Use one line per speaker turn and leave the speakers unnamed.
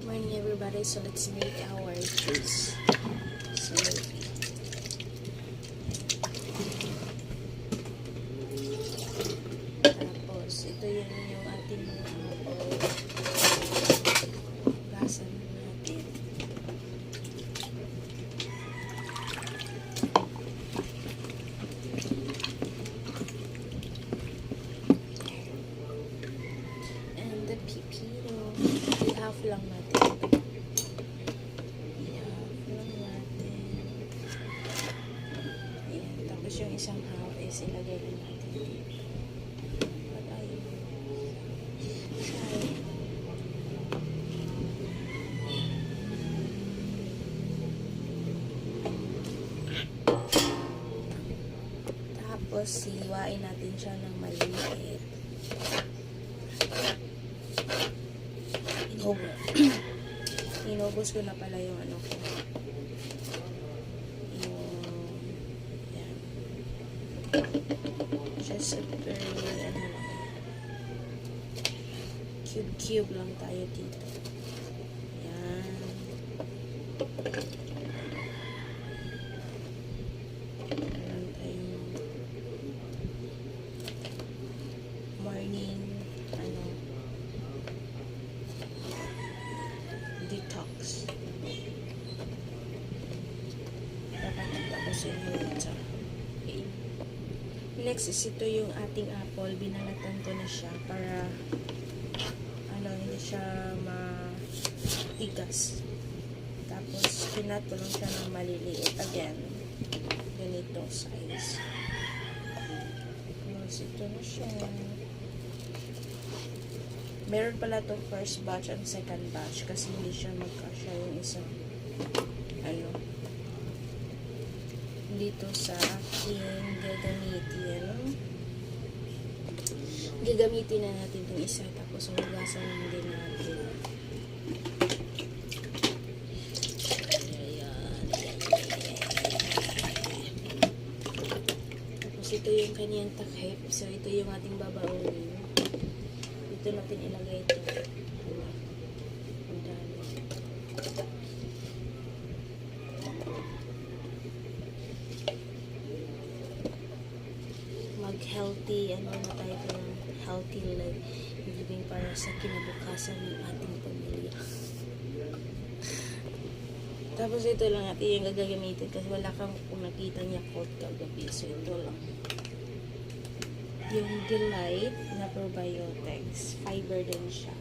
Good morning everybody, so let's make our juice smoothie. Tapos, ito yung ating mga apple. Gasan natin. And the pipino, i-half lang natin. Tapos yung isang half is ilagay din natin dito. At ayun. Tapos siwain natin siya ng maliit. Inubos ko na pala yung ano ko. Just very cube lang tayo dito. Yan. Meron tayong morning detox. Dapat tapusin yun ito. Next is ito yung ating apple. Binalatan ko na siya para hindi siya matigas. Tapos kinat ko lang siya ng maliliit. Again, ganito size. Tapos ito na siya. Meron pala itong first batch and second batch kasi hindi siya magkasya yung isang dito sa aking gagamitin na natin itong isa, tapos hugasan lang din natin. Tapos ito yung kanyang takip, so ito yung ating babaunin. Dito natin ilagay ito. Mag-healthy, na tayo ng healthy life living para sa kinabukasan ng ating pamilya. Tapos ito lang natin yung gagamitin kasi wala kang kung nakita niya coat kagabi, so ito lang yung Delight na probiotics, fiber din siya.